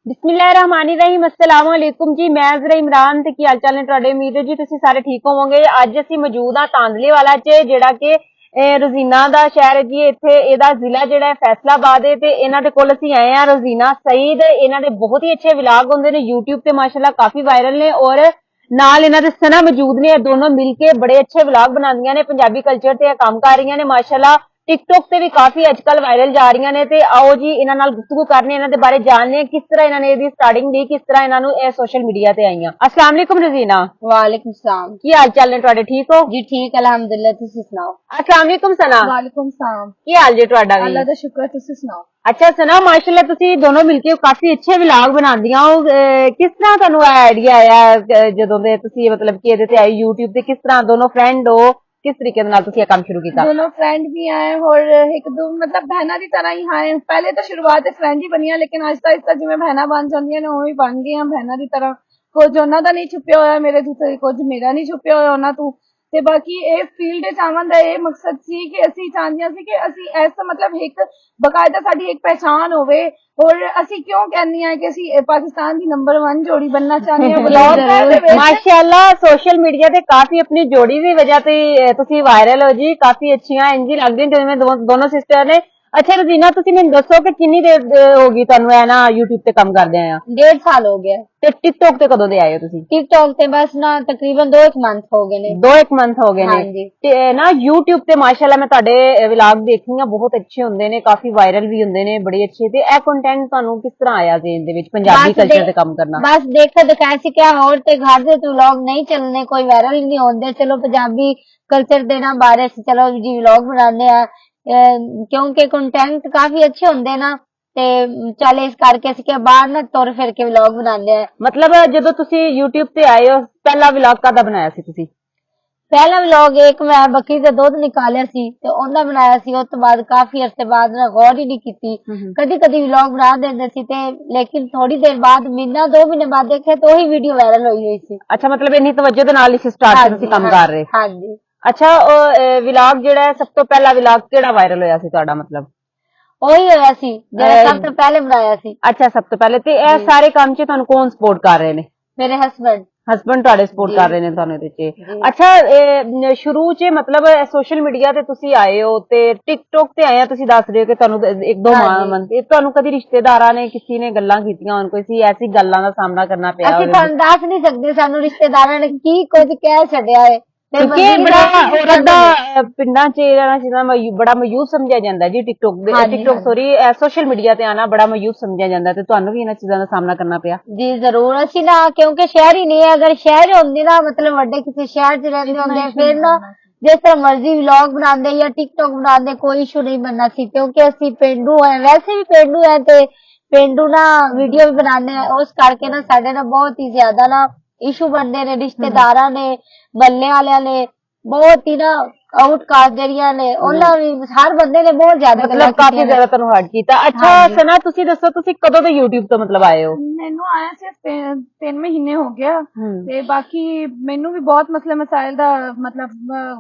बिस्मिल्लाहिर्रहमानिर्रहीम अस्सलाम वालेकुम जी। मैं जरा इमरान ते की हाल चाल ने तुहाडे। उम्मीद है जी तुसीं सारे ठीक होवोगे। अज असीं मौजूद हां तांदलेवाला च, जेड़ा कि रोजीना दा शहर है जी। इत्थे एदा जिला जेड़ा है फैसलाबाद है ते इन्हां दे कोल असीं आए हां। रोजीना सईद इन्हां दे बहुत ही अच्छे व्लॉग हुंदे ने, यूट्यूब ते माशाअल्लाह काफी वायरल ने, और नाल इन्हां दे सना मौजूद ने। दोनों मिलके बड़े अच्छे व्लॉग बनांदियां ने, पंजाबी कल्चर ते काम कर रही ने माशाअल्लाह। टिकटॉक ते भी काफी अजकल वायरल जा रही ने। ते आओ जी इन्हां नाल गुफ्तगू करने, इन्हां दे बारे जानने किस तरह इन्हां ने इहदी स्टार्टिंग दी, किस तरह इन्हां नु सोशल मीडिया ते आईयां। अस्सलाम वालेकुम रजीना। वालेकुम सलाम की हाल चाल ने तुहाडे? ठीक हो जी? ठीक अल्हम्दुलिल्लाह, तुसी सुनाओ? अस्सलाम वालेकुम सना। वालेकुम सलाम। की हाल जे तुहाडा? भी अल्लाह दा शुक्र, तुसी सुनाओ? अच्छा सना, माशाअल्लाह तुसी दोनों मिलके काफी अच्छे व्लॉग बनांदियां हो। किस तरह तुहानू आइडिया आया जदों दे तुसी मतलब कि इहदे ते आई यूट्यूब ते? किस तरह दोनों फ्रेंड हो, किस तरीके नाल तुसी काम शुरू कीता? दोनों फ्रेंड भी आए और एक दो मतलब बहना की तरह ही आए। पहले तो शुरुआत फ्रेंड ही बनिया, लेकिन आहिस्ता आहिस्ता जिवें बहना बन जांदियां ने उवें बन गईयां बहना की तरह। कुछ उन्हां दा नहीं छुपिया होया मेरे तो, कुछ मेरा नहीं छुपिया होया उन्हां तों। ते बाकी ਇਹ ਫੀਲਡ ਚ ਆਉਣ ਦਾ ਇਹ ਮਕਸਦ ਸੀ ਕਿ ਅਸੀਂ ਚਾਹੁੰਦੇ ਸੀ ਕਿ ਅਸੀਂ ਐਸਾ ਮਤਲਬ ਇੱਕ ਬਕਾਇਦਾ ਸਾਡੀ ਇੱਕ ਪਹਿਚਾਨ ਹੋਵੇ। और ਅਸੀਂ क्यों कहनी है कि ਅਸੀਂ पाकिस्तान की नंबर 1 जोड़ी बनना चाहते हैं ब्लॉग। माशाअल्लाह सोशल मीडिया ते काफी अपनी जोड़ी की वजह ते तुसी वायरल हो जी। काफी अच्छियां इंजी लगदी जिवें दोनों सिस्टर ने। अच्छा रजीना, तुसी मैनूं दसो कि कितनी देर हो गई तुहानू है ना यूट्यूब ते काम करदे आ? 1.5 साल हो गया। ते टिकटॉक ते कदों दे आए हो तुसी? टिकटॉक ते बस ना तकरीबन 2-1 मंथ हो गए ने। 2-1 मंथ हो गए ने। हाँ जी। ते ना यूट्यूब ते माशाअल्लाह मैं तुहाडे व्लॉग देखनी आ, बहुत अच्छे हुंदे ने, काफी वायरल भी हुंदे ने, बड़े अच्छे। ते ए कंटेंट तुहानू किस तरह आया जेन दे विच पंजाबी कल्चर ते काम करना? बस देखो दिखाए सी क्या और ते घर दे व्लॉग नहीं चलने, कोई वायरल नहीं होंदे, चलो पंजाबी कल्चर दे ना बारे च चलो जी व्लॉग बनाने आ। क्योंकि कंटेंट काफी अच्छे हुंदे ना, ते चल इस करके ਅਸੀਂ ਕਿ ਬਾਹਰ ਨਾ ਤੁਰ ਫਿਰ ਕੇ ਵਲੌਗ ਬਣਾਉਂਦੇ ਆ। मतलब ਜਦੋਂ ਤੁਸੀਂ YouTube ਤੇ ਆਏ ਹੋ, ਪਹਿਲਾ ਵਲੌਗ ਕਾਦਾ ਬਣਾਇਆ ਸੀ ਤੁਸੀਂ? ਪਹਿਲਾ ਵਲੌਗ ਇੱਕ ਮੈਂ ਬੱਕਰੀ ਦਾ ਦੁੱਧ ਨਿਕਾਲਿਆ ਸੀ ਤੇ ਉਹਦਾ ਬਣਾਇਆ ਸੀ। ਉਸ ਤੋਂ ਬਾਅਦ ਕਾਫੀ ਅਰਸੇ ਬਾਅਦ ਨਾ ਗੌਰ ਹੀ ਨਹੀਂ ਕੀਤੀ। ਕਦੀ ਕਦੀ ਵਲੌਗ ਬਣਾ ਦਿੰਦੇ ਸੀ ਤੇ ਲੇਕਿਨ ਥੋੜੀ ਦੇਰ ਬਾਅਦ ਮਹੀਨਾ 2 ਮਹੀਨੇ ਬਾਅਦ ਦੇਖਿਆ ਤਾਂ ਉਹੀ ਵੀਡੀਓ ਵਾਇਰਲ ਹੋਈ ਸੀ। ਅੱਛਾ, ਮਤਲਬ ਇੰਨੀ ਤਵੱਜੋ ਦੇ ਨਾਲ ਹੀ ਸਟਾਰਟ ਤੁਸੀਂ ਕੰਮ ਕਰ ਰਹੇ? ਹਾਂਜੀ। ਅੱਛਾ, ਉਹ ਵਲੌਗ ਜਿਹੜਾ ਸਭ ਤੋਂ ਪਹਿਲਾ ਵਲੌਗ ਕਿਹੜਾ ਵਾਇਰਲ ਹੋਇਆ ਸੀ ਤੁਹਾਡਾ? मतलब ਉਹੀ ਹੋਇਆ ਸੀ ਜਿਹੜਾ ਸਭ ਤੋਂ ਪਹਿਲੇ ਬਣਾਇਆ ਸੀ। अच्छा, सब तो पहले ते ਇਹ ਸਾਰੇ ਕੰਮ 'ਚ ਤੁਹਾਨੂੰ ਕੌਣ ਸਪੋਰਟ ਕਰ ਰਹੇ ਨੇ? ਮੇਰੇ ਹਸਬੰਡ ਤੁਹਾਡੇ ਸਪੋਰਟ ਕਰ ਰਹੇ ਨੇ ਤੁਹਾਨੂੰ ਇਹਦੇ 'ਚ। ਅੱਛਾ, ਸ਼ੁਰੂ 'ਚ मतलब ਸੋਸ਼ਲ ਮੀਡੀਆ ਤੇ ਤੁਸੀਂ ਆਏ ਹੋ ਤੇ ਟਿਕਟੌਕ ਤੇ ਆਏ ਆ, ਤੁਸੀਂ ਦੱਸ ਰਹੇ ਹੋ ਕਿ ਤੁਹਾਨੂੰ ਇੱਕ ਦੋ ਮੰਥ ਤੁਹਾਨੂੰ ਕਦੀ ਰਿਸ਼ਤੇਦਾਰਾਂ ਨੇ ਕਿਸੇ ਨੇ ਗੱਲਾਂ ਕੀਤੀਆਂ ਹੋਣ, ਕੋਈ ਐਸੀ ਗੱਲਾਂ ਦਾ ਸਾਹਮਣਾ ਕਰਨਾ ਪਿਆ? ਅਸੀਂ ਤੁਹਾਨੂੰ ਦੱਸ ਨਹੀਂ ਸਕਦੇ, ਸਾਨੂੰ ਰਿਸ਼ਤੇਦਾਰਾਂ ਨੇ ਕੀ ਕੁਝ ਕਹਿ ਛੱਡਿਆ ਹੈ। ਬੜਾ ਔਰਤ ਦਾ ਪਿੰਡਾਂ 'ਚ ਬੜਾ ਮਯੂਬ ਸਮਝਿਆ ਜਾਂਦਾ ਜੀ। ਟਿਕਟੌਕ ਸੋਰੀ ਸੋਸ਼ਲ ਮੀਡੀਆ ਤੇ ਆਣਾ ਬੜਾ ਮਯੂਬ ਸਮਝਿਆ ਜਾਂਦਾ, ਤੇ ਤੁਹਾਨੂੰ ਵੀ ਇਹਨਾਂ ਚੀਜ਼ਾਂ ਦਾ ਸਾਹਮਣਾ ਕਰਨਾ ਪਿਆ? ਜੀ ਜ਼ਰੂਰ। ਅਸੀਂ ਨਾ ਕਿਉਂਕਿ ਸ਼ਹਿਰ ਹੀ ਨਹੀਂ ਹੈ, ਅਗਰ ਸ਼ਹਿਰ ਹੁੰਦੀ ਨਾ ਮਤਲਬ ਵੱਡੇ ਕਿਸੇ ਸ਼ਹਿਰ 'ਚ ਰਹਿੰਦੇ ਹੁੰਦੇ ਫਿਰ ਨਾ ਜਿਸ ਤਰ੍ਹਾਂ ਮਰਜ਼ੀ ਵਲੌਗ ਬਣਾਉਂਦੇ ਜਾਂ ਟਿਕਟੌਕ ਬਣਾਉਂਦੇ ਕੋਈ ਇਸ਼ੂ ਨਹੀਂ ਬਣਨਾ ਸੀ। ਕਿਉਂਕਿ ਅਸੀਂ ਪਿੰਡੂ ਹੈ, ਵੈਸੇ ਵੀ ਪਿੰਡੂ ਹੈ ਤੇ ਪਿੰਡੂ ਨਾ ਵੀਡੀਓ ਵੀ ਬਣਾਉਂਦੇ ਆ, ਉਸ ਕਰਕੇ ਨਾ ਸਾਡੇ ਨਾਲ ਬਹੁਤ ਹੀ ਜ਼ਿਆਦਾ ਨਾ ਇਸ਼ੂ ਬਣਦੇ ਨੇ। ਰਿਸ਼ਤੇਦਾਰਾਂ ਨੇ, ਮੱਲੇ ਵਾਲਿਆਂ ਨੇ ਬਹੁਤ ਹੀ ਨਾ ਆਊਟਕਾਸਟ ਜਿਹੜੀਆਂ ਨੇ ਉਹਨਾਂ ਵੀ ਹਰ ਬੰਦੇ ਨੇ ਬਹੁਤ ਜ਼ਿਆਦਾ मतलब काफी ज्यादा ਤੁਹਾਨੂੰ ਹਰਟ ਕੀਤਾ। ਅੱਛਾ ਸਨਾ, ਤੁਸੀਂ ਦੱਸੋ ਤੁਸੀਂ ਕਦੋਂ ਤੋਂ YouTube ਤੋਂ मतलब ਆਏ ਹੋ? ਮੈਨੂੰ ਆਇਆ ਸੀ 3 ਮਹੀਨੇ ਹੋ ਗਿਆ ਤੇ ਬਾਕੀ ਮੈਨੂੰ ਵੀ ਬਹੁਤ ਮਸਲੇ ਮਸਾਇਲ ਦਾ मतलब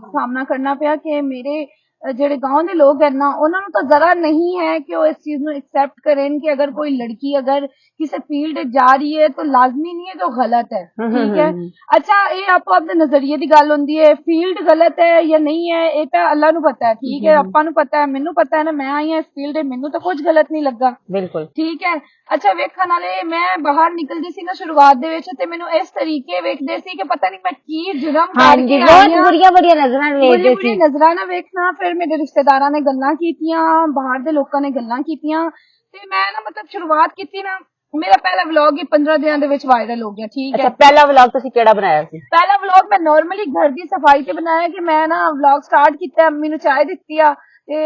ਸਾਹਮਣਾ ਕਰਨਾ ਪਿਆ ਕਿ ਮੇਰੇ ਜਿਹੜੇ गांव ਦੇ ਲੋਕ ਹਨ ਨਾ ਉਹਨਾਂ ਨੂੰ ਤਾਂ ਜ਼ਰਾ ਨਹੀਂ ਹੈ ਕਿ ਉਹ ਇਸ ਚੀਜ਼ ਨੂੰ एक्सेप्ट करें कि अगर कोई लड़की अगर किसी फील्ड जा रही है तो लाजमी नहीं है तो गलत है। ठीक है। अच्छा, ये आपको अपने नजरिए की गल होंदी है, फील्ड गलत है या नहीं है ये तो अल्लाह नू पता है। ठीक है, आपां नू पता है, मैनू पता है ना, मैं आई हां इस फील्ड में, मैनू तो कुछ गलत नहीं लगा। बिल्कुल ठीक है। अच्छा, वेखण वाले मैं बाहर निकलदी सी ना शुरुआत दे विच ते मैनू इस तरीके वेखदे सी कि पता नहीं मैं की जुर्म करके बहुत बुरियां नजरां ना वेखना। फिर मेरे रिश्तेदारां ने गल्लां कीतियां, बाहर दे लोकां ने गल्लां कीतियां ते मैं ना मतलब शुरुआत कीती ना, मेरा पहला व्लॉग ही 15 दिनों ਦੇ ਵਿੱਚ ਵਾਇਰਲ ਹੋ ਗਿਆ। ਠੀਕ ਹੈ। ਅੱਛਾ, ਪਹਿਲਾ ਵਲੌਗ ਤੁਸੀਂ ਕਿਹੜਾ ਬਣਾਇਆ ਸੀ? ਪਹਿਲਾ ਵਲੌਗ ਮੈਂ ਨਾਰਮਲੀ ਘਰ ਦੀ ਸਫਾਈ ਤੇ ਬਣਾਇਆ ਕਿ ਮੈਂ ਨਾ ਵਲੌਗ ਸਟਾਰਟ ਕੀਤਾ, ਮੰਮੀ ਨੂੰ ਚਾਹ ਦਿੱਤੀ ਆ ਤੇ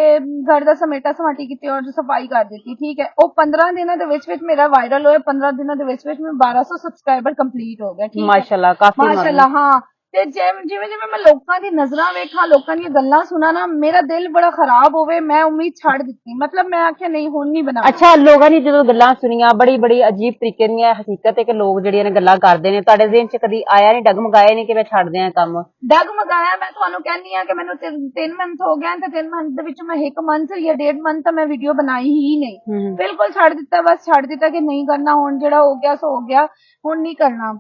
ਘਰ ਦਾ ਸਮੇਟਾ ਸਮਾਟੀ ਕੀਤੀ ਔਰ ਸਫਾਈ ਕਰ ਦਿੱਤੀ। ਠੀਕ ਹੈ। ਉਹ 15 ਦਿਨਾਂ ਦੇ ਵਿੱਚ ਮੇਰਾ ਵਾਇਰਲ ਹੋਇਆ। 15 ਦਿਨਾਂ ਦੇ ਵਿੱਚ ਮੈਂ 1200 ਸਬਸਕ੍ਰਾਈਬਰ ਕੰਪਲੀਟ ਹੋ ਗਿਆ। ਠੀਕ ਹੈ, ਮਾਸ਼ਾਅੱਲਾ, ਕਾਫੀ ਮਾਸ਼ਾਅੱਲਾ। ਹਾਂ, ਤੇ ਜਿਵੇਂ ਜਿਵੇਂ ਮੈਂ ਲੋਕਾਂ ਦੀ ਨਜ਼ਰਾਂ ਵੇਖਾਂ, ਲੋਕਾਂ ਦੀਆਂ ਗੱਲਾਂ ਸੁਣਾ ਨਾ, ਮੇਰਾ ਦਿਲ ਬੜਾ ਖਰਾਬ ਹੋਵੇ, ਮੈਂ ਉਮੀਦ ਛੱਡ ਦਿੱਤੀ। ਮਤਲਬ ਮੈਂ ਆਖਿਆ ਨਹੀਂ ਹੁਣ ਨਹੀਂ ਬਣਾਉਣਾ। ਅੱਛਾ, ਲੋਕਾਂ ਨੇ ਜਦੋਂ ਗੱਲਾਂ ਸੁਣੀਆਂ ਬੜੀ ਅਜੀਬ ਤਰੀਕੇ ਦੀਆਂ, ਹਕੀਕਤ ਹੈ ਕਿ ਲੋਕ ਜਿਹੜੀਆਂ ਨੇ ਗੱਲਾਂ ਕਰਦੇ ਨੇ, ਤੁਹਾਡੇ ਜ਼ਿਹਨ 'ਚ ਕਦੀ ਆਇਆ ਨਹੀਂ, ਡਗਮਗਾਇਆ ਨਹੀਂ ਕਿ ਮੈਂ ਛੱਡ ਦਿਆਂ ਕੰਮ? ਡਗਮਗਾਇਆ, ਮੈਂ ਤੁਹਾਨੂੰ ਕਹਿੰਦੀ ਆ ਕਿ ਮੈਨੂੰ 3 ਮੰਥ ਹੋ ਗਏ ਤੇ 3 ਮੰਥ ਦੇ ਵਿੱਚ ਮੈਂ 1 ਮੰਥ ਜਾਂ 1.5 ਮੰਥ ਤਾਂ ਮੈਂ ਵੀਡੀਓ ਬਣਾਈ ਹੀ ਨਹੀਂ। ਬਿਲਕੁਲ ਛੱਡ ਦਿੱਤਾ, ਬਸ ਛੱਡ ਦਿੱਤਾ ਕਿ ਨਹੀਂ ਕਰਨਾ, ਹੁਣ ਜਿਹੜਾ ਹੋ ਗਿਆ ਸੋ ਹੋ ਗਿਆ, ਹੁਣ ਨਹੀਂ ਕਰਨਾ।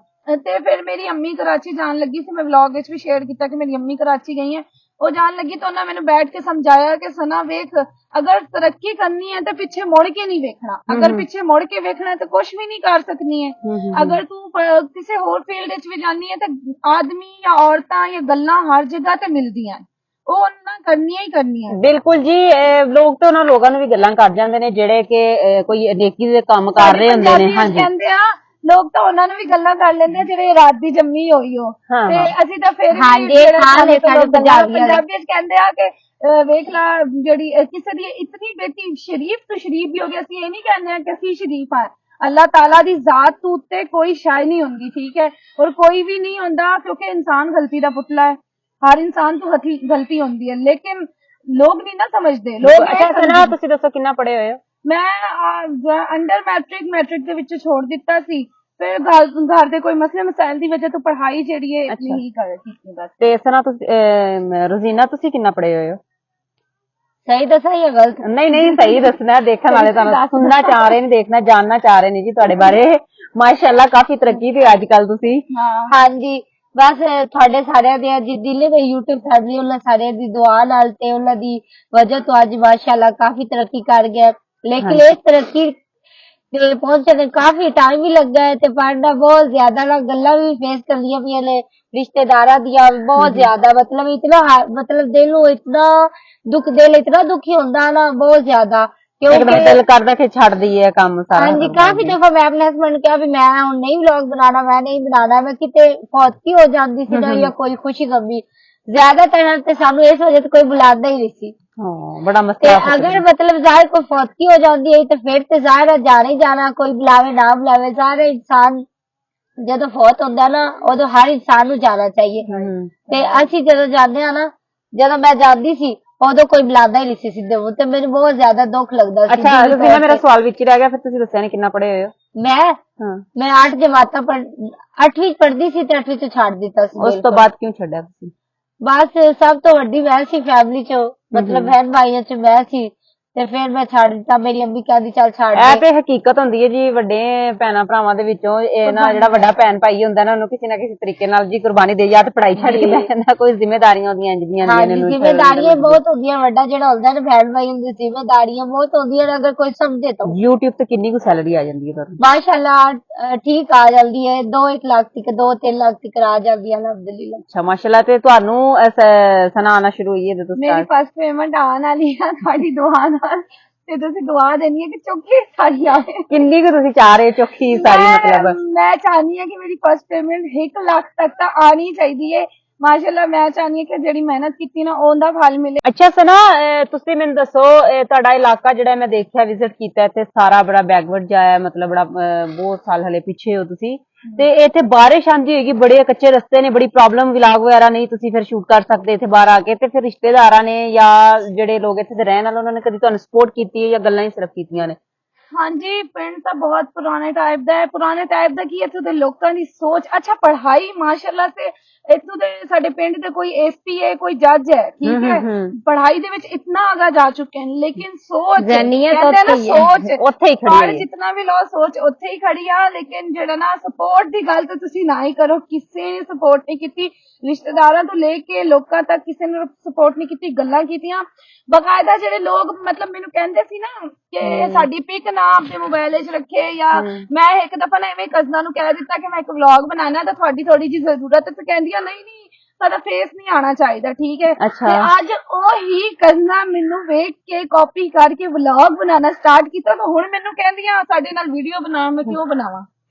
ਤੇ ਫਿਰ ਮੇਰੀ ਅੰਮੀ ਕਰਾਚੀ ਜਾਣ ਲੱਗੀ ਸੀ, ਮੈਂ ਵਲੌਗ ਵਿੱਚ ਵੀ ਸ਼ੇਅਰ ਕੀਤਾ ਕਿ ਮੇਰੀ ਅੰਮੀ ਕਰਾਚੀ ਗਈ ਹੈ। ਉਹ ਜਾਣ ਲੱਗੀ ਤਾਂ ਉਹਨਾਂ ਮੈਨੂੰ ਬੈਠ ਕੇ ਸਮਝਾਇਆ ਕਿ ਸਨਾ ਵੇਖ, ਅਗਰ ਤਰੱਕੀ ਕਰਨੀ ਹੈ ਤਾਂ ਪਿੱਛੇ ਮੁੜ ਕੇ ਨਹੀਂ ਵੇਖਣਾ, ਅਗਰ ਪਿੱਛੇ ਮੁੜ ਕੇ ਵੇਖਣਾ ਤਾਂ ਕੁਝ ਵੀ ਨਹੀਂ ਕਰ ਸਕਣੀ ਹੈ। ਅਗਰ ਤੂੰ ਕਿਸੇ ਹੋਰ ਫੀਲਡ ਵਿੱਚ ਵੀ ਜਾਣੀ ਹੈ ਤਾਂ ਆਦਮੀ ਜਾਂ ਔਰਤਾਂ ਜਾਂ ਗੱਲਾਂ ਹਰ ਜਗ੍ਹਾ ਤੇ ਮਿਲਦੀਆਂ, ਉਹ ਉਹਨਾਂ ਕਰਨੀਆਂ ਹੀ ਕਰਨੀਆਂ। ਬਿਲਕੁਲ ਜੀ, ਲੋਕ ਤਾਂ ਉਹਨਾਂ ਲੋਕਾਂ ਨੂੰ ਵੀ ਗੱਲਾਂ ਕਰ ਜਾਂਦੇ ਨੇ ਜਿਹੜੇ ਕਿ ਕੋਈ ਨੇਕੀ ਦੇ ਕੰਮ ਕਰ ਰਹੇ ਹੁੰਦੇ ਨੇ। ਹਾਂਜੀ, ਕਹਿੰਦੇ ਆ ਲੋਕ ਤਾਂ ਉਹਨਾਂ ਨੂੰ ਵੀ ਗੱਲਾਂ ਕਰ ਲੈਂਦੇ ਜਿਹੜੇ ਰਾਤ ਦੀ ਜੰਮੀ ਹੋਈ ਹੋ, ਤੇ ਅਸੀਂ ਤਾਂ ਫਿਰ ਪੰਜਾਬੀਆਂ ਵਿੱਚ ਕਹਿੰਦੇ ਆ ਕਿ ਵੇਖ ਲਾ ਜਿਹੜੀ ਕਿਸੇ ਦੀ ਇਤਨੀ ਬੇਟੀ ਸ਼ਰੀਫ ਤੋਂ ਸ਼ਰੀਫ ਵੀ ਹੋ ਗਈ। ਅਸੀਂ ਇਹ ਨਹੀਂ ਕਹਿੰਦੇ ਆ ਕਿ ਅਸੀਂ ਸ਼ਰੀਫ ਆ, ਅੱਲਾਹ ਤਾਲਾ ਦੀ ਜ਼ਾਤ ਤੋਂ ਉੱਤੇ ਕੋਈ ਸ਼ੈ ਨਹੀਂ ਹੁੰਦੀ, ਠੀਕ ਹੈ, ਔਰ ਕੋਈ ਵੀ ਨਹੀਂ ਹੁੰਦਾ, ਕਿਉਂਕਿ ਇਨਸਾਨ ਗਲਤੀ ਦਾ ਪੁਤਲਾ ਹੈ, ਹਰ ਇਨਸਾਨ ਤੋਂ ਗਲਤੀ ਹੁੰਦੀ ਹੈ, ਲੇਕਿਨ ਲੋਕ ਨਹੀਂ ਨਾ ਸਮਝਦੇ। ਲੋਕ ਅੱਛਾ, ਤੁਸੀਂ ਦੱਸੋ ਕਿੰਨਾ ਪੜ੍ਹੇ ਹੋਏ ਹੋ? ਮੈਂ ਅੰਡਰ ਮੈਟ੍ਰਿਕ ਦੇ ਵਿੱਚ ਛੋੜ ਦਿੱਤਾ ਸੀ, ਫਿਰ ਘਰ ਦੇ ਕੋਈ ਮਸਲੇ ਮਸਾਇਲ ਦੀ ਵਜ੍ਹਾ ਤੋਂ ਪੜ੍ਹਾਈ ਜਿਹੜੀ ਹੈ ਨਹੀਂ ਕਰ ਕੀਤੀ ਬਸ। ਤੇ ਸਨਾ ਤੁਸੀਂ ਰੋਜ਼ੀਨਾ ਤੁਸੀਂ ਕਿੰਨਾ ਪੜ੍ਹੇ ਹੋਏ ਹੋ? ਸਹੀ ਦੱਸਾਂ ਜਾਂ ਗਲਤ? ਨਹੀਂ ਸਹੀ ਦੱਸਣਾ, ਦੇਖਣ ਵਾਲੇ ਤੁਹਾਨੂੰ ਸੁਣਨਾ ਚਾਹ ਰਹੇ ਨੇ, ਦੇਖਣਾ ਜਾਣਨਾ ਚਾਹ ਰਹੇ ਨੇ ਜੀ ਤੁਹਾਡੇ ਬਾਰੇ। ਮਾਸ਼ਾਅੱਲਾ ਕਾਫੀ ਤਰੱਕੀ ਤੇ ਅੱਜ ਕੱਲ ਤੁਸੀਂ। ਹਾਂਜੀ, ਬਸ ਤੁਹਾਡੇ ਸਾਰਿਆਂ ਦੇ ਜਿੰਨੇ ਵੀ YouTube ਫੈਮਿਲੀ ਉਹਨਾਂ ਸਾਰਿਆਂ ਦੀ ਦੁਆ ਨਾਲ ਤੇ ਉਹਨਾਂ ਦੀ ਵਜ੍ਹਾ ਤੋਂ ਅੱਜ ਮਾਸ਼ਾਅੱਲਾ ਕਾਫੀ ਤਰੱਕੀ ਕਰ ਗਿਆ। ਲੇਕਿਨ ਇਸ ਤਰੱਕੀ ਤੇ ਪਹੁੰਚਣ ਕਾਫੀ ਟਾਈਮ ਵੀ ਲੱਗਾ ਹੈ ਤੇ ਪੜ੍ਹਨਾ ਬਹੁਤ ਜ਼ਿਆਦਾ ਨਾ, ਗੱਲਾਂ ਵੀ ਫੇਸ ਕਰਨੀਆਂ ਪਈਆਂ ਨੇ ਰਿਸ਼ਤੇਦਾਰਾਂ ਦੀਆਂ ਬਹੁਤ ਜ਼ਿਆਦਾ। ਮਤਲਬ ਇਤਨਾ ਮਤਲਬ ਦਿਲ ਨੂੰ ਇਤਨਾ ਦਿਲ ਇਤਨਾ ਦੁਖੀ ਹੁੰਦਾ ਨਾ, ਬਹੁਤ ਜ਼ਿਆਦਾ, ਕਿਉਂਕਿ ਦਿਲ ਕਰਦਾ ਕਿ ਛੱਡ ਦਈਏ ਕੰਮ ਸਾਰਾ। ਹਾਂਜੀ, ਕਾਫੀ ਦਫਾ ਮੈਂ ਆਪਣੇ ਹਸਬੈਂਡ ਨੂੰ ਕਿਹਾ ਵੀ ਮੈਂ ਹੁਣ ਨਹੀਂ ਵਲੌਗ ਬਣਾਉਣਾ, ਮੈਂ ਨਹੀਂ ਬਣਾਉਣਾ। ਮੈਂ ਕਿਤੇ ਫੌਤੀ ਹੋ ਜਾਂਦੀ ਸੀ ਨਾ ਜਾਂ ਕੋਈ ਖੁਸ਼ੀ ਗਮੀ, ਜ਼ਿਆਦਾਤਰ ਤੇ ਸਾਨੂੰ ਇਸ ਵਜ੍ਹਾ ਤੋਂ ਕੋਈ ਬੁਲਾਉਂਦਾ ਹੀ ਨਹੀਂ ਸੀ। ਬੜਾ ਮਸਲਾ। ਅਗਰ ਮਤਲਬ ਜ਼ਾਹਿਰ ਕੋਈ ਫੌਤੀ ਹੋ ਜਾਂਦੀ ਹੈ ਤਾਂ ਫਿਰ ਤੇ ਜ਼ਾਹਿਰ ਜਾਣਾ ਹੀ ਜਾਣਾ, ਕੋਈ ਬੁਲਾਵੇ ਨਾ ਬੁਲਾਵੇ, ਸਾਰੇ ਇਨਸਾਨ ਜਦੋਂ ਫੌਤ ਹੁੰਦਾ ਨਾ ਉਦੋਂ ਹਰ ਇਨਸਾਨ ਨੂੰ ਜਾਣਾ ਚਾਹੀਏ। ਤੇ ਅਸੀਂ ਜਦੋਂ ਜਾਂਦੇ ਆ ਨਾ, ਜਦੋਂ ਮੈਂ ਜਾਂਦੀ ਸੀ ਉਦੋਂ ਕੋਈ ਬੁਲਾਉਂਦਾ ਹੀ ਨਹੀਂ ਸੀ ਸਿੱਧੇ ਮੂੰਹ, ਤੇ ਮੈਨੂੰ ਬਹੁਤ ਜ਼ਿਆਦਾ ਦੁੱਖ ਲੱਗਦਾ ਸੀ। ਅੱਛਾ ਰੋਜ਼ੀਨਾ, ਮੇਰਾ ਸਵਾਲ ਵਿੱਚ ਹੀ ਰਹਿ ਗਿਆ, ਫਿਰ ਤੁਸੀਂ ਦੱਸਿਆ ਨਹੀਂ ਕਿੰਨਾ ਪੜ੍ਹੇ ਹੋਏ ਹੋ? ਮੈਂ 8 ਜਮਾਤਾਂ 8ਵੀਂ ਪੜ੍ਹਦੀ ਸੀ ਤੇ 8ਵੀਂ ਤੋਂ ਛੱਡ ਦਿੱਤਾ ਸੀ। ਉਸ ਤੋਂ ਬਾਅਦ ਕਿਉਂ ਛੱਡਿਆ ਤੁਸੀਂ? ਬਸ ਸਭ ਤੋਂ ਵੱਡੀ ਮੈਂ ਸੀ ਫੈਮਿਲੀ ਚ, ਮਤਲਬ ਬਹਿਨ ਭਾਈਆਂ ਚ ਮੈਂ ਸੀ, ਤੇ ਫਿਰ ਮੈਂ ਛੱਡ ਦਿੱਤਾ। ਮੇਰੀ ਅੰਮੀ ਕਹਿੰਦੀ ਚੱਲ ਛੱਡ। ਇਹ ਤੇ ਹਕੀਕਤ ਹੁੰਦੀ ਹੈ ਜੀ, ਵੱਡੇ ਭੈਣਾਂ ਭਰਾਵਾਂ ਦੇ ਵਿੱਚੋਂ ਇਹ ਨਾ ਜਿਹੜਾ ਵੱਡਾ ਭੈਣ ਭਾਈ ਹੁੰਦਾ ਨਾ, ਉਹਨੂੰ ਕਿਸੇ ਨਾ ਕਿਸੇ ਤਰੀਕੇ ਨਾਲ ਜੀ ਕੁਰਬਾਨੀ ਦੇ ਜਾਂ ਤੇ ਪੜ੍ਹਾਈ ਛੱਡ ਕੇ ਬਹਿ ਜਾਂਦਾ। ਕੋਈ ਜ਼ਿੰਮੇਦਾਰੀਆਂ ਹੁੰਦੀਆਂ ਇੰਜੀਆਂ ਨੇ, ਜ਼ਿੰਮੇਦਾਰੀਆਂ ਬਹੁਤ ਹੁੰਦੀਆਂ। ਵੱਡਾ ਜਿਹੜਾ ਹੁੰਦਾ ਨਾ ਭੈਣ ਭਾਈ ਹੁੰਦੀ, ਜ਼ਿੰਮੇਦਾਰੀਆਂ ਬਹੁਤ ਹੁੰਦੀਆਂ ਨੇ। ਅਗਰ ਕੋਈ ਸਮਝੇ ਤਾਂ YouTube ਤੇ ਕਿੰਨੀ ਕੁ ਸੈਲਰੀ ਆ ਜਾਂਦੀ ਹੈ ਤੁਹਾਨੂੰ? ਮਾਸ਼ਾਅੱਲਾ ਠੀਕ ਆ ਜਾਂਦੀ ਹੈ, 2-1 ਲੱਖ ਤੱਕ, 2-3 ਲੱਖ ਤੱਕ ਆ ਜਾਂਦੀ ਹੈ ਅਲਹਮਦੁਲਿਲਾ। ਅੱਛਾ ਮਾਸ਼ਾਅੱਲਾ। ਤੇ ਤੁਹਾਨੂੰ ਸਨਾ ਆਉਣਾ ਸ਼ੁਰੂ ਹੋਈ ਹੈ? ਮੇਰੀ ਫਸਟ ਪੇਮੈਂਟ ਆਉਣ ਵਾਲੀ ਆ ਤੁਹਾਡੀ ਦੁਆ ਨਾਲ, ਤੇ ਤੁਸੀਂ ਦੁਆ ਦੇਣੀ ਹੈ ਕਿ ਚੌਕੀ ਸਾਰੀ ਆਵੇ। ਕਿੰਨੀ ਕੁ ਤੁਸੀਂ ਚਾਹ ਰਹੇ ਚੌਕੀ ਸਾਰੀ? ਮਤਲਬ ਮੈਂ ਚਾਹਨੀ ਹਾਂ ਕਿ ਮੇਰੀ ਫਸਟ ਪੇਮੈਂਟ 1 ਲੱਖ ਤੱਕ ਤਾਂ ਆਣੀ ਚਾਹੀਦੀ ਹੈ। ਮਾਸ਼ਾਅੱਲਾ ਮੈਂ ਚਾਹਨੀ ਹਾਂ ਕਿ ਜਿਹੜੀ ਮਿਹਨਤ ਕੀਤੀ ਨਾ ਉਹਦਾ ਫਲ ਮਿਲੇ। ਅੱਛਾ ਸਨਾ, ਤੁਸੀਂ ਮੈਨੂੰ ਦੱਸੋ, ਤੁਹਾਡਾ ਇਲਾਕਾ ਜਿਹੜਾ ਮੈਂ ਦੇਖਿਆ ਵਿਜ਼ਿਟ ਕੀਤਾ, ਇੱਥੇ ਸਾਰਾ ਬੜਾ ਬੈਕਵਰਡ ਜਾਇਆ, ਮਤਲਬ ਬੜਾ ਬਹੁਤ ਸਾਲ ਹਲੇ ਪਿੱਛੇ ਹੋ ਤੁਸੀਂ, ਤੇ ਇੱਥੇ ਬਾਰਿਸ਼ ਆਂਦੀ ਹੋਏਗੀ, ਬੜੇ ਕੱਚੇ ਰਸਤੇ ਨੇ, ਬੜੀ ਪ੍ਰੋਬਲਮ, ਵਲੌਗ ਵਗੈਰਾ ਨਹੀਂ ਤੁਸੀਂ ਫਿਰ ਸ਼ੂਟ ਕਰ ਸਕਦੇ ਇੱਥੇ ਬਾਹਰ ਆ ਕੇ, ਤੇ ਫਿਰ ਰਿਸ਼ਤੇਦਾਰਾਂ ਨੇ ਜਾਂ ਜਿਹੜੇ ਲੋਕ ਇੱਥੇ ਦੇ ਰਹਿਣ ਵਾਲੇ ਉਹਨਾਂ ਨੇ ਕਦੀ ਤੁਹਾਨੂੰ ਸਪੋਰਟ ਕੀਤੀ ਹੈ ਜਾਂ ਗੱਲਾਂ ਹੀ ਸਿਰਫ ਕੀਤੀਆਂ ਨੇ? ਹਾਂਜੀ, ਪਿੰਡ ਤਾਂ ਬਹੁਤ ਪੁਰਾਣੇ ਟਾਈਪ ਦਾ ਹੈ। ਪੁਰਾਣੇ ਟਾਈਪ ਦਾ ਕੀ, ਇੱਥੋਂ ਦੇ ਲੋਕਾਂ ਦੀ ਸੋਚ। ਅੱਛਾ, ਪੜ੍ਹਾਈ ਮਾਸ਼ਾਅੱਲਾ ਸੇ ਇੱਥੋਂ ਦੇ ਸਾਡੇ ਪਿੰਡ ਦੇ ਕੋਈ SP ਹੈ, ਕੋਈ ਜੱਜ ਹੈ, ਠੀਕ ਹੈ, ਪੜ੍ਹਾਈ ਦੇ ਵਿੱਚ ਇਤਨਾ ਆਗਾ ਜਾ ਚੁੱਕੇ ਹਨ, ਲੇਕਿਨ ਸੋਚ ਸੋਚ ਉੱਥੇ ਹੀ ਖੜੀ, ਜਿਤਨਾ ਵੀ ਲੋ ਸੋਚ ਉੱਥੇ ਹੀ ਖੜੀ ਆ। ਲੇਕਿਨ ਜਿਹੜਾ ਨਾ ਸਪੋਰਟ ਦੀ ਗੱਲ ਤਾਂ ਤੁਸੀਂ ਨਾ ਹੀ ਕਰੋ, ਕਿਸੇ ਨੇ ਸਪੋਰਟ ਨਹੀਂ ਕੀਤੀ, ਰਿਸ਼ਤੇਦਾਰਾਂ ਤੋਂ ਲੈ ਕੇ ਲੋਕਾਂ ਤੱਕ ਕਿਸੇ ਨੇ ਸਪੋਰਟ ਨਹੀਂ ਕੀਤੀ। ਗੱਲਾਂ ਕੀਤੀਆਂ ਬਕਾਇਦਾ, ਜਿਹੜੇ ਲੋਕ ਮਤਲਬ ਮੈਨੂੰ ਕਹਿੰਦੇ ਸੀ ਨਾ ਕਿ ਸਾਡੀ ਪਿਕ ਨਾ ਆਪਣੇ ਮੋਬਾਈਲ ਵਿੱਚ ਰੱਖੇ, ਜਾਂ ਮੈਂ ਇੱਕ ਦਫਾ ਨਾ ਐਵੇਂ ਕਜ਼ਨਾਂ ਨੂੰ ਕਹਿ ਦਿੱਤਾ ਕਿ ਮੈਂ ਇੱਕ ਵਲੌਗ ਬਣਾਉਣਾ ਤਾਂ ਤੁਹਾਡੀ ਥੋੜੀ ਜਿਹੀ ਜ਼ਰੂਰਤ ਹੈ, ਤੇ ਕਹਿੰਦੀਆਂ ਨਹੀਂ ਸਾਡਾ ਫੇਸ ਨਹੀਂ ਆਉਣਾ ਚਾਹੀਦਾ, ਠੀਕ ਹੈ। ਤੇ ਅੱਜ ਉਹੀ ਕਜ਼ਨਾਂ ਮੈਨੂੰ ਵੇਖ ਕੇ ਕਾਪੀ ਕਰਕੇ ਵਲੌਗ ਬਣਾਉਣਾ ਸਟਾਰਟ ਕੀਤਾ, ਤਾਂ ਹੁਣ ਮੈਨੂੰ ਕਹਿੰਦੀਆਂ ਸਾਡੇ ਨਾਲ ਵੀਡੀਓ ਬਣਾ, ਮੈਂ ਕਿਉਂ ਬਣਾਵਾਂ?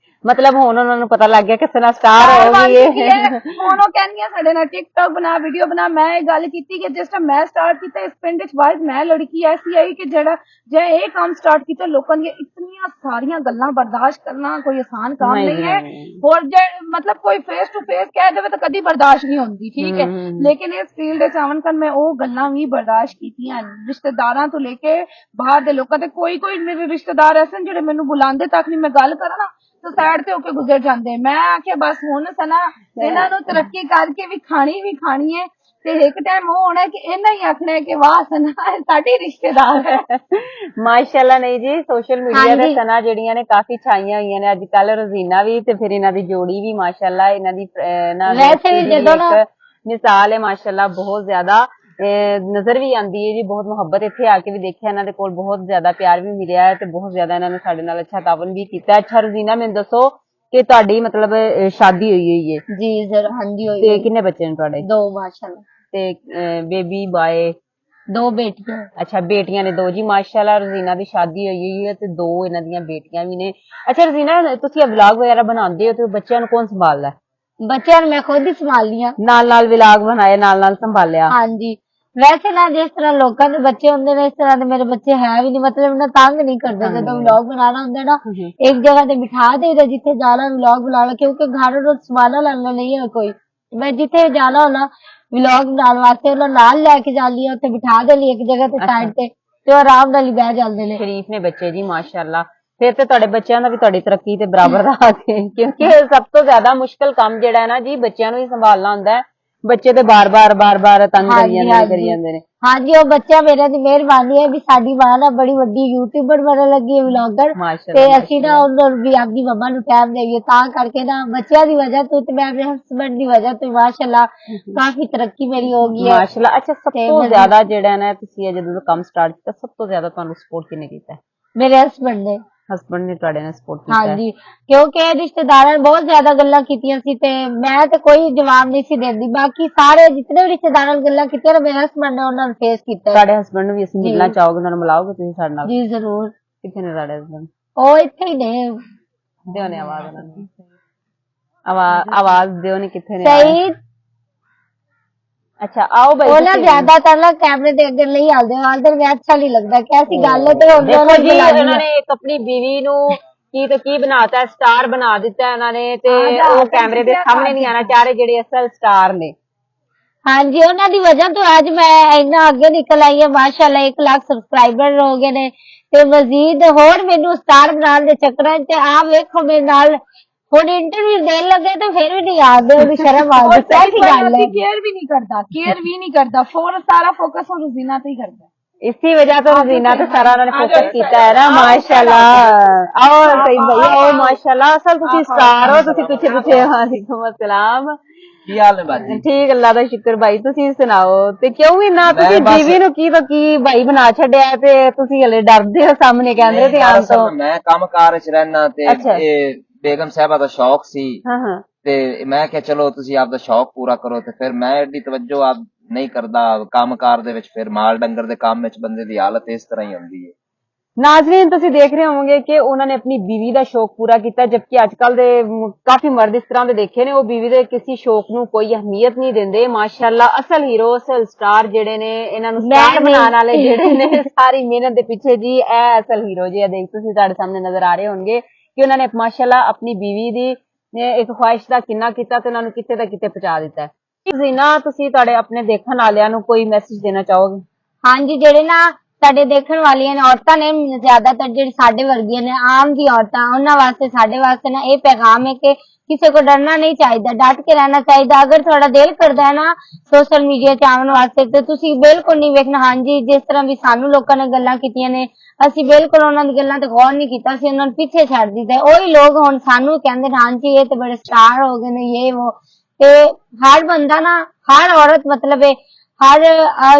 ਮਤਲਬ ਹੁਣ ਉਹਨਾਂ ਨੂੰ ਪਤਾ ਲੱਗ ਗਿਆ ਕਿ ਸਨਾ ਸਟਾਰ ਹੋ ਗਈ ਹੈ। ਹੁਣ ਉਹ ਕਹਿੰਦੀਆਂ ਸਾਡੇ ਨਾਲ ਟਿਕਟੌਕ ਬਣਾ, ਵੀਡੀਓ ਬਣਾ। ਮੈਂ ਇਹ ਗੱਲ ਕੀਤੀ ਕਿ ਜਿਸ ਟਾਈਮ ਮੈਂ ਸਟਾਰਟ ਕੀਤਾ ਇਸ ਪਿੰਡ ਵਿੱਚ ਬਾਅਦ ਮੈਂ ਲੜਕੀ ਐਸੀ ਆਈ ਕਿ ਜਿਹੜਾ ਜੇ ਇਹ ਕੰਮ ਸਟਾਰਟ ਕੀਤਾ, ਲੋਕਾਂ ਦੀਆਂ ਇਤਨੀਆਂ ਸਾਰੀਆਂ ਗੱਲਾਂ ਬਰਦਾਸ਼ਤ ਕਰਨਾ ਕੋਈ ਆਸਾਨ ਕੰਮ ਨਹੀਂ ਹੈ। ਹੋਰ मतलब कोई फेस टू फेस कह देवे तो कदी बर्दाश्त नहीं होंदी, ठीक है, लेकिन इस फील्ड च आवन कर मैं वो गल्लां भी बर्दाश्त कीतियां रिश्तेदारां तो लेके बाहर दे लोकां ते। कोई मेरे रिश्तेदार ऐसे जेडे मैनू बुलांदे तक नहीं, मैं गल करा ना तो साइड ते होके गुजर जांदे। मैं आख्या बस हुण सना इन्हां नू तरक्की करके भी खानी है ते एक टाइम वो होना है कि इन्हां ही आखना है कि वाह सना साडी रिश्तेदार है। माशाअल्लाह। नहीं जी, सोशल मीडिया ਤੇ ਸਨਾ ਜਿਹੜੀਆਂ ਨੇ ਕਾਫੀ ਛਾਈਆਂ ਹੋਈਆਂ ਨੇ ਅੱਜ ਕੱਲ। ਰੋਜ਼ੀਨਾ ਵੀ ਤੇ ਫਿਰ ਇਹਨਾਂ ਦੀ ਜੋੜੀ ਵੀ ਮਾਸ਼ਾਅल्लाह, ਇਹਨਾਂ ਦੀ ਵੈਸੇ ਵੀ ਜਦੋਂ ਨਾ ਮਿਸਾਲ ਹੈ ਮਾਸ਼ਾਅल्लाह, ਬਹੁਤ ਜ਼ਿਆਦਾ ਨਜ਼ਰ ਵੀ ਆਂਦੀ ਹੈ ਜੀ। ਬਹੁਤ ਮੁਹੱਬਤ ਇੱਥੇ ਆ ਕੇ ਵੀ ਦੇਖਿਆ ਇਹਨਾਂ ਦੇ ਕੋਲ, ਬਹੁਤ ਜ਼ਿਆਦਾ ਪਿਆਰ ਵੀ ਮਿਲਿਆ ਹੈ ਤੇ ਬਹੁਤ ਜ਼ਿਆਦਾ ਇਹਨਾਂ ਨੇ ਸਾਡੇ ਨਾਲ ਅੱਛਾ ਤਾਵਨ ਵੀ ਕੀਤਾ। ਅੱਛਾ ਰੋਜ਼ੀਨਾ, ਮੈਨੂੰ ਦੱਸੋ ਕਿ ਤੁਹਾਡੀ ਮਤਲਬ ਸ਼ਾਦੀ ਹੋਈ ਹੈ ਜੀ ਸਰ? ਹਾਂਜੀ ਹੋਈ। ਤੇ ਕਿੰਨੇ ਬੱਚੇ ਨੇ ਤੁਹਾਡੇ? 2 ਮਾਸ਼ਾਅल्लाह। ਤੇ ਬੇਬੀ ਬਾਏ? 2 ਬੇਟੀਆਂ। ਅੱਛਾ, ਬੇਟੀਆਂ ਨੇ 2 ਜੀ ਮਾਸ਼ਾਅल्लाह। ਰੋਜ਼ੀਨਾ ਦੀ ਸ਼ਾਦੀ ਹੋਈ ਹੈ ਤੇ 2 ਇਹਨਾਂ ਦੀਆਂ ਬੇਟੀਆਂ ਵੀ ਨੇ। ਅੱਛਾ ਰੋਜ਼ੀਨਾ, ਤੁਸੀਂ ਇਹ ਵਲੌਗ ਵਗੈਰਾ ਬਣਾਉਂਦੇ ਹੋ ਤੇ ਬੱਚਿਆਂ ਨੂੰ ਕੌਣ ਸੰਭਾਲਦਾ? ਬੱਚਿਆਂ ਨੂੰ ਮੈਂ ਖੁਦ ਹੀ ਸੰਭਾਲਦੀ ਆ। ਨਾਲ ਵਲੌਗ ਬਣਾਏ, ਨਾਲ ਸੰਭਾਲਿਆ? ਹਾਂਜੀ। ਵੈਸੇ ਨਾ ਜਿਸ ਤਰ੍ਹਾਂ ਲੋਕਾਂ ਦੇ ਬੱਚੇ ਹੁੰਦੇ ਨੇ ਇਸ ਤਰ੍ਹਾਂ ਦੇ ਮੇਰੇ ਬੱਚੇ ਹੈ ਵੀ ਨਹੀਂ, ਮਤਲਬ ਨਾ ਤੰਗ ਨਹੀਂ ਕਰਦੇ। ਜਦੋਂ ਵਲੌਗ ਬਣਾਉਣਾ ਹੁੰਦਾ ਨਾ ਇੱਕ ਜਗ੍ਹਾ ਤੇ ਬਿਠਾ ਦੇਈਦਾ, ਜਿੱਥੇ ਜਾਣਾ ਵਲੌਗ ਬਣਾ लो, क्योंकि घर रोज संभालने वाला नहीं है कोई। मैं जिथे जाना होना ਵਲੌਗ ਬਣਾਉਣ ਵਾਸਤੇ ਉਹਨਾਂ ਨਾਲ ਲੈ ਕੇ ਜਾਂਦੀ ਆ, ਉੱਥੇ ਬਿਠਾ ਦੇਣੀ ਇੱਕ ਜਗ੍ਹਾ ਤੇ ਸਾਈਡ ਤੇ ਉਹ ਆਰਾਮ ਨਾਲ ਹੀ ਬਹਿ ਜਾਂਦੇ ਨੇ। ਸ਼ਰੀਫ ਨੇ ਬੱਚੇ ਜੀ ਮਾਸ਼ਾਅੱਲਾ। ਫਿਰ ਤੇ ਤੁਹਾਡੇ ਬੱਚਿਆਂ ਦਾ ਵੀ ਤੁਹਾਡੀ ਤਰੱਕੀ ਤੇ ਬਰਾਬਰ ਦਾ ਹੱਕ ਹੈ, ਕਿਉਂਕਿ ਸਭ ਤੋਂ ਜ਼ਿਆਦਾ ਮੁਸ਼ਕਲ ਕੰਮ ਜਿਹੜਾ ਹੈ ਨਾ ਜੀ, ਬੱਚਿਆਂ ਨੂੰ ਹੀ ਸੰਭਾਲਣਾ ਹੁੰਦਾ ਹੈ। ਬੱਚੇ ਤੇ ਬਾਰ-ਬਾਰ ਤੰਗ ਕਰੀ ਜਾਂਦੇ ਨੇ। ਹਾਂਜੀ, ਉਹ ਬੱਚਾ ਮੇਰੇ ਦੀ ਮਿਹਰਬਾਨੀ ਹੈ ਵੀ ਸਾਡੀ ਮਾਂ ਨਾ ਬੜੀ ਵੱਡੀ ਯੂਟਿਊਬਰ ਬਣਨ ਲੱਗੀ ਹੈ, ਵਲੌਗਰ, ਤੇ ਅਸੀਂ ਨਾ ਉਹਨਾਂ ਵੀ ਆਪਣੀ ਮੰਮਾ ਨੂੰ ਟਾਈਮ ਦੇਈਏ, ਤਾਂ ਕਰਕੇ ਨਾ ਬੱਚਿਆਂ ਦੀ ਵਜ੍ਹਾ ਤੋਂ ਤੇ ਮੈਂ ਆਪਣੇ ਹਸਬੈਂਡ ਦੀ ਵਜ੍ਹਾ ਤੋਂ ਮਾਸ਼ਾਅੱਲਾ ਕਾਫੀ ਤਰੱਕੀ ਮੇਰੀ ਹੋ ਗਈ ਹੈ ਮਾਸ਼ਾਅੱਲਾ। ਅੱਛਾ, ਸਭ ਤੋਂ ਜ਼ਿਆਦਾ ਜਿਹੜਾ ਨਾ ਤੁਸੀਂ ਜਦੋਂ ਕੰਮ ਸਟਾਰਟ ਕੀਤਾ, ਸਭ ਤੋਂ ਜ਼ਿਆਦਾ ਤੁਹਾਨੂੰ ਸਪੋਰਟ ਕਿਹਨੇ ਕੀਤਾ? ਮੇਰੇ ਹਸਬੈਂਡ ਨੇ। ਹਸਬੈਂਡ ਨੇ ਤੁਹਾਡੇ ਨਾਲ ਸਪੋਰਟ ਕੀਤਾ? ਹਾਂਜੀ, ਕਿਉਂਕਿ ਰਿਸ਼ਤੇਦਾਰਾਂ ਨੇ ਬਹੁਤ ਜ਼ਿਆਦਾ ਗੱਲਾਂ ਕੀਤੀਆਂ ਸੀ ਤੇ ਮੈਂ ਤੇ ਕੋਈ ਜਵਾਬ ਨਹੀਂ ਸੀ ਦਿੰਦੀ। ਬਾਕੀ ਸਾਰੇ ਜਿਤਨੇ ਵੀ ਰਿਸ਼ਤੇਦਾਰਾਂ ਨੇ ਗੱਲਾਂ ਕੀਤੀਆਂ ਨਾ, ਮੇਰੇ ਹਸਬੈਂਡ ਨੇ ਉਹਨਾਂ ਨੂੰ ਫੇਸ ਕੀਤਾ। ਤੁਹਾਡੇ ਹਸਬੈਂਡ ਨੂੰ ਵੀ ਅਸੀਂ ਮਿਲਣਾ ਚਾਹੋਗੇ, ਉਹਨਾਂ ਨੂੰ ਮਿਲਾਓਗੇ ਤੁਸੀਂ ਸਾਡੇ ਨਾਲ? ਜੀ ਜ਼ਰੂਰ। ਕਿੱਥੇ ਨੇ ਤੁਹਾਡੇ ਹਸਬੈਂਡ? ਉਹ ਇੱਥੇ ਹੀ ਨੇ। ਦਿਓ ਨੇ ਆਵਾਜ਼ ਉਹਨਾਂ ਨੂੰ, ਆਵਾਜ਼ ਦਿਓ ਨੇ, ਕਿੱਥੇ ਨੇ? ਸਹੀ। अच्छा आओ भाई। वो ना ज्यादातर ना कैमरे ਦੇ ਅੱਗੇ ਨਹੀਂ ਆਉਂਦੇ, ਆਉਂਦੇ ਮੈਂ ਅੱਛਾ ਨਹੀਂ ਲੱਗਦਾ। कैसी ਗੱਲ है ਤੇ ਉਹਨਾਂ ਨੇ ਇੱਕ ਆਪਣੀ ਬੀਵੀ ਨੂੰ ਕੀ ਬਣਾਤਾ, ਸਟਾਰ ਬਣਾ ਦਿੱਤਾ ਇਹਨਾਂ ਨੇ, ਤੇ ਉਹ ਕੈਮਰੇ ਦੇ ਸਾਹਮਣੇ ਨਹੀਂ ਆਣਾ ਚਾਹ ਰਹੇ ਜਿਹੜੇ ਅਸਲ ਸਟਾਰ ਨੇ। ਹਾਂਜੀ, ਉਹਨਾਂ ਦੀ ਵਜ੍ਹਾ ਤੋਂ ਅੱਜ ਮੈਂ ਇੰਨਾ ਅੱਗੇ ਨਿਕਲ ਆਈ ਹਾਂ ਮਾਸ਼ਾਅੱਲਾ। 1 ਲੱਖ ਸਬਸਕ੍ਰਾਈਬਰ ਹੋ ਗਏ ਨੇ ਤੇ ਮਜ਼ੀਦ ਹੋਰ ਮੈਨੂੰ ਸਟਾਰ ਬਣਾਉਣ ਦੇ ਚੱਕਰਾਂ ਚ ਆ ਵੇਖੋ ਮੇਰੇ ਨਾਲ ਹੁਣ ਇੰਟਰਵਿਊ ਦੇਣ ਲੱਗੇ ਤਾਂ ਫਿਰ ਵੀ ਨਹੀਂ ਆਉਂਦੇ, ਉਹਦੀ ਸ਼ਰਮ ਆਉਂਦੀ। कैसी ਗੱਲ है? केयर भी नहीं करता, फोन सारा फोकस और रोजीना पे ही करता है। इसी वजह तो रोजीना पे सारा उन्होंने फोकस किया है ना माशाल्लाह। आओ सही भाई, आओ माशाल्लाह। असल तुसी स्टार हो, तुसी पीछे वालेकुम अस्सलाम। की हाल है बाजी? ठीक, अल्लाह दा शुक्र भाई। तुसी सुनाओ ते क्यों इन्ना तुसी बीवी नु की भाई बना छड्या ते तुसी हले डरदे हो सामने कैमरे ते आन तो? मैं कामकार च रहना ते बेगम साहबा दा शौक सी ते मैं क्या चलो तुसी आपदा शौक पूरा करो, ते फिर मैं एडी तवज्जो आप नहीं करदा कामकार दे विच। फिर माल डंगर दे काम विच बंदे दी हालत इस तरह ही हुंदी है। नाज़रीन, तुसी देख रहे होंगे कि उन्होंने अपनी बीवी का शौक पूरा किया, जबकि अजकल दे काफी मर्द इस तरह के देखे ने, वो बीवी दे किसी शौक नू कोई अहमियत नहीं देंदे। माशाअल्लाह असल हीरो, असल स्टार जेडे ने, इन्हां नू स्टार बनाने वाले जेडे ने, सारी मेहनत दे पीछे जी ए असल हीरो जी। देख तुसी तुहाडे सामने नजर आ रहे होंगे कि उन्होंने माशाअल्लाह अपनी बीवी दी एक ख्वाहिश का किन्ना कीता ते उन्हां नू किते दा किते पहुंचा दिता है। ज़ीना, तुसी तुहाडे अपने देखण वालियां नू कोई मैसेज देना चाहोगे? हाँ जी, जेडे ना ਸਾਡੇ ਦੇਖਣ ਵਾਲੀਆਂ ਨੇ ਔਰਤਾਂ ਨੇ, ਜ਼ਿਆਦਾਤਰ ਜਿਹੜੀ ਸਾਡੇ ਵਰਗੀਆਂ ਨੇ ਆਮ ਦੀ ਔਰਤਾਂ, ਉਹਨਾਂ ਵਾਸਤੇ ਸਾਡੇ ਵਾਸਤੇ ਨਾ ਇਹ ਪੈਗਾਮ ਹੈ ਕਿ ਕਿਸੇ को डरना नहीं चाहिए, डट के रहना चाहिए। अगर थोड़ा दिल करदा है ना सोशल मीडिया च आउण वास्ते ते तुसी बिल्कुल नहीं वेखना। हाँ जी, जिस तरह भी सानू लोकां ने गल्लां कीतियां ने, ਅਸੀਂ ਬਿਲਕੁਲ ਉਹਨਾਂ ਦੀ ਗੱਲਾਂ ਤੇ ਗੌਰ ਨਹੀਂ ਕੀਤਾ, ਅਸੀਂ ਉਹਨਾਂ ਨੂੰ ਪਿੱਛੇ ਛੱਡ ਦਿੱਤਾ। ਉਹੀ ਲੋਕ ਹੁਣ ਸਾਨੂੰ ਕਹਿੰਦੇ ਹਾਂ ਜੀ ਇਹ ਤੇ ਬੜੇ ਸਟਾਰ ਹੋ ਗਏ ਨੇ, ਇਹ ਉਹ। ਤੇ ਹਰ ਬੰਦਾ ਨਾ, ਹਰ औरत मतलब हर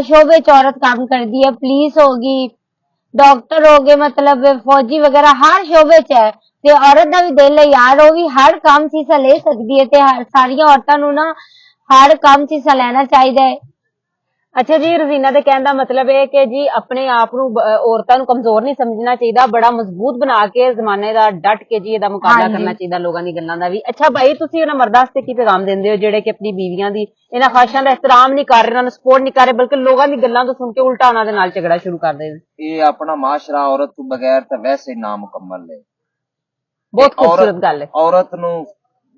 शोबे च औरत काम करती है। पुलिस होगी, डॉक्टर हो गए, मतलब फौजी वगैरह हर शोबे च है। ते औरत दा भी दिल है यार, वो भी हर काम च हिस्सा ले सकती है ते सारियां औरतां नू ना हर काम च हिस्सा लेना चाहिए। अच्छा जी, रजीना दे कहने दा मतलब है कि जी अपने आप नू औरतां नू कमजोर नहीं समझना चाहिए, बड़ा मजबूत बना के जमाने दा डट के जी इहदा मुकाबला करना चाहिए लोगां दी गल्लां दा भी। अच्छा भाई, तुसीं उन्हां मर्दां वास्ते की पैगाम दिंदे हो जेडे कि अपनी बीवियां दी इन्हां ख्वाहिशां दा एहतराम नहीं कर रहे, उन्हां नू सपोर्ट नहीं कर रहे, बल्कि लोगां दी गल्लां तो सुन के उल्टा उन्हां दे नाल झगड़ा शुरू कर दे? ये अपना माशरा औरत तो बगैर तो वैसे नामुकम्मल है। बहुत खूबसूरत गल है। औरत नू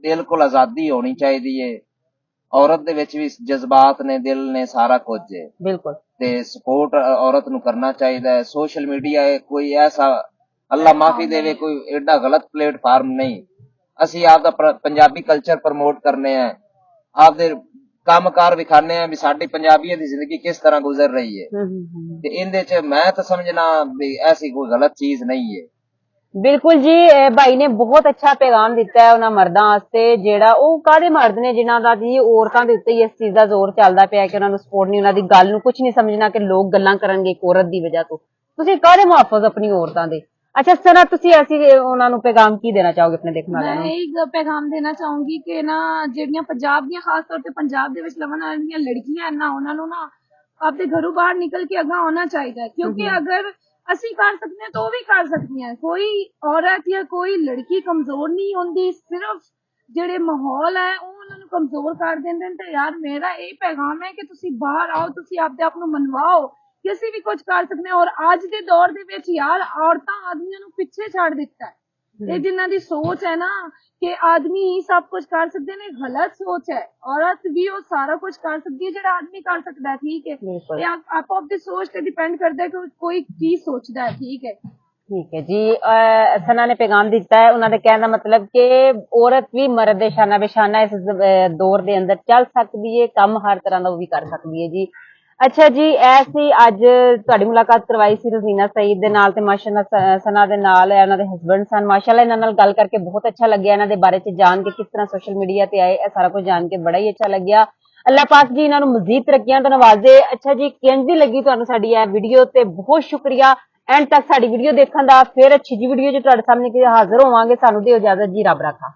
ਬਿਲਕੁਲ ਆਜ਼ਾਦੀ ਹੋਣੀ ਚਾਹੀਦੀ ਹੈ। ਔਰਤ ਦੇ ਵਿੱਚ ਵੀ ਜਜ਼ਬਾਤ ਨੇ, ਦਿਲ ਨੇ, ਸਾਰਾ ਕੁਝ ਹੈ ਬਿਲਕੁਲ ਤੇ ਸਪੋਰਟ ਔਰਤ ਨੂੰ ਕਰਨਾ ਚਾਹੀਦਾ ਹੈ। ਸੋਸ਼ਲ ਮੀਡੀਆ ਕੋਈ ਐਸਾ, ਅੱਲਾ ਮਾਫੀ ਦੇਵੇ, ਕੋਈ ਐਡਾ ਗਲਤ ਪਲੇਟਫਾਰਮ ਨਹੀਂ। ਅਸੀਂ ਆਪਦਾ ਪੰਜਾਬੀ ਕਲਚਰ ਪ੍ਰਮੋਟ ਕਰਨੇ ਆ, ਆਪਦੇ ਕੰਮਕਾਰ ਵਿਖਾਣੇ ਆ ਵੀ ਸਾਡੀ ਪੰਜਾਬੀਆਂ ਦੀ ਜ਼ਿੰਦਗੀ ਕਿਸ ਤਰ੍ਹਾਂ ਗੁਜ਼ਰ ਰਹੀ ਹੈ। ਤੇ ਇਹਦੇ ਚ ਮੈਂ ਤਾਂ ਸਮਝਣਾ ਵੀ ਐਸੀ ਕੋਈ ਗਲਤ ਚੀਜ਼ ਨਹੀਂ ਹੈ। ਬਿਲਕੁਲ ਜੀ, ਭਾਈ ਨੇ ਬਹੁਤ ਅੱਛਾ ਪੈਗਾਮ ਦਿੱਤਾ ਹੈ ਉਹਨਾਂ ਮਰਦਾਂ ਵਾਸਤੇ। ਜਿਹੜਾ ਉਹ ਕਾਹਦੇ ਮਰਦ ਨੇ ਜਿਨ੍ਹਾਂ ਦਾ ਜੀ ਔਰਤਾਂ ਦੇ ਉੱਤੇ ਹੀ ਇਸ ਚੀਜ਼ ਦਾ ਜ਼ੋਰ ਚੱਲਦਾ ਪਿਆ ਕਿ ਉਹਨਾਂ ਨੂੰ ਸਪੋਰਟ ਨਹੀਂ, ਉਹਨਾਂ ਦੀ ਗੱਲ ਨੂੰ ਕੁਝ ਨਹੀਂ ਸਮਝਣਾ ਕਿ ਲੋਕ ਗੱਲਾਂ ਕਰਨਗੇ ਇੱਕ ਔਰਤ ਦੀ ਵਜ੍ਹਾ ਤੋਂ। ਤੁਸੀਂ ਕਾਹਦੇ ਮੁਹਾਫਿਜ਼ ਆਪਣੀ ਔਰਤਾਂ ਦੇ? ਅੱਛਾ ਸਨਾ, ਤੁਸੀਂ ਅਸੀਂ ਉਹਨਾਂ ਨੂੰ ਪੈਗਾਮ ਕੀ ਦੇਣਾ ਚਾਹੋਗੇ ਆਪਣੇ ਦੇਖਣ ਵਾਲਿਆਂ ਮੈਂ ਨੂੰ? ਇਹ ਪੈਗਾਮ ਦੇਣਾ ਚਾਹੂੰਗੀ ਕਿ ਨਾ ਜਿਹੜੀਆਂ ਪੰਜਾਬ ਦੀਆਂ, ਖਾਸ ਤੌਰ ਤੇ ਪੰਜਾਬ ਦੇ ਵਿੱਚ ਰਹਿਣ ਵਾਲੀਆਂ ਲੜਕੀਆਂ ਹਨ ਨਾ, ਉਹਨਾਂ ਨੂੰ ਨਾ ਆਪਦੇ ਘਰੋਂ ਬਾਹਰ ਨਿਕਲ ਕੇ ਅੱਗਾ ਆਉਣਾ ਚਾਹੀਦਾ ਹੈ। ਕਿਉਂਕਿ ਅਗਰ ਅਸੀਂ ਕਰ ਸਕਦੇ ਹਾਂ ਤਾਂ ਉਹ ਵੀ ਕਰ ਸਕਦੀਆਂ। ਕੋਈ ਔਰਤ ਜਾਂ ਕੋਈ ਲੜਕੀ ਕਮਜ਼ੋਰ ਨਹੀਂ ਹੁੰਦੀ, ਸਿਰਫ ਜਿਹੜੇ ਮਾਹੌਲ ਹੈ ਉਹ ਉਹਨਾਂ ਨੂੰ ਕਮਜ਼ੋਰ ਕਰ ਦਿੰਦੇ ਨੇ। ਤੇ ਯਾਰ ਮੇਰਾ ਇਹ ਪੈਗਾਮ ਹੈ ਕਿ ਤੁਸੀਂ ਬਾਹਰ ਆਓ, ਤੁਸੀਂ ਆਪਦੇ ਆਪ ਨੂੰ ਮਨਵਾਓ ਕਿ ਅਸੀਂ ਵੀ ਕੁਝ ਕਰ ਸਕਦੇ ਹਾਂ। ਔਰ ਅੱਜ ਦੇ ਦੌਰ ਦੇ ਵਿੱਚ ਯਾਰ ਔਰਤਾਂ ਆਦਮੀਆਂ ਨੂੰ ਪਿੱਛੇ ਛੱਡ ਦਿੱਤਾ ਹੈ। ਇਹ ਜਿਨ੍ਹਾਂ ਦੀ ਸੋਚ ਹੈ ਨਾ ਕਿ ਆਦਮੀ ਹੀ ਸਭ ਕੁਝ ਕਰ ਸਕਦੇ ਨੇ, ਗਲਤ ਸੋਚ ਹੈ। ਔਰਤ ਵੀ ਉਹ ਸਾਰਾ ਕੁਝ ਕਰ ਸਕਦੀ ਹੈ ਜਿਹੜਾ ਆਦਮੀ ਕਰ ਸਕਦਾ ਹੈ। ਠੀਕ ਹੈ, ਇਹ ਆਪੋ ਆਪਦੀ ਸੋਚ ਤੇ ਡਿਪੈਂਡ ਕਰਦਾ ਹੈ ਕਿ ਕੋਈ ਕੀ ਸੋਚਦਾ ਹੈ। ਠੀਕ ਹੈ, ਠੀਕ ਹੈ ਜੀ, ਸਨਾ ਨੇ ਪੈਗਾਮ ਦਿੱਤਾ ਹੈ। ਉਹਨਾਂ ਦੇ ਕਹਿਣ ਦਾ ਮਤਲਬ ਕਿ ਔਰਤ ਵੀ ਮਰਦ ਦੇ ਸ਼ਾਨਾ ਬੇਸ਼ਾਨਾ ਇਸ ਦੌਰ ਦੇ ਅੰਦਰ ਚੱਲ ਸਕਦੀ ਹੈ, ਕੰਮ ਹਰ ਤਰ੍ਹਾਂ ਦਾ ਉਹ ਵੀ ਕਰ ਸਕਦੀ ਹੈ ਜੀ। ਅੱਛਾ ਜੀ, ਐਸੀ ਅੱਜ ਤੁਹਾਡੀ ਮੁਲਾਕਾਤ ਕਰਵਾਈ ਸੀ ਰਜ਼ੀਨਾ ਸਈਦ ਦੇ ਨਾਲ ਤੇ ਮਾਸ਼ਾਅੱਲਾ ਸਨਾ ਦੇ ਨਾਲ ਉਹਨਾਂ ਦੇ ਹਸਬੈਂਡ ਸਨ। ਮਾਸ਼ਾਅੱਲਾ ਇਹਨਾਂ ਨਾਲ ਗੱਲ ਕਰਕੇ ਬਹੁਤ ਅੱਛਾ ਲੱਗਿਆ, ਇਹਨਾਂ ਦੇ ਬਾਰੇ ਚ ਜਾਣ ਕੇ, ਕਿਸ ਤਰ੍ਹਾਂ ਸੋਸ਼ਲ ਮੀਡੀਆ ਤੇ ਆਏ, ਇਹ ਸਾਰਾ ਕੁਝ ਜਾਣ ਕੇ ਬੜਾ ਹੀ ਅੱਛਾ ਲੱਗਿਆ। ਅੱਲਾਹ ਪਾਕ ਜੀ ਇਹਨਾਂ ਨੂੰ ਮਜ਼ੀਦ ਤਰੱਕੀਆਂ ਤੋਂ ਨਵਾਜ਼ੇ। ਅੱਛਾ ਜੀ, ਕਿੰਜ ਦੀ ਲੱਗੀ ਤੁਹਾਨੂੰ ਸਾਡੀ ਇਹ ਵੀਡੀਓ? ਤੇ ਬਹੁਤ ਸ਼ੁਕਰੀਆ ਐਂਡ ਤੱਕ ਸਾਡੀ ਵੀਡੀਓ ਦੇਖਣ ਦਾ। ਫਿਰ ਅੱਛੀ ਜੀ ਵੀਡੀਓ ਚ ਤੁਹਾਡੇ ਸਾਹਮਣੇ ਹਾਜ਼ਰ ਹੋਵਾਂਗੇ। ਸਾਨੂੰ ਦਿਓ ਇਜਾਜ਼ਤ ਜੀ, ਰੱਬ ਰਾਖਾ।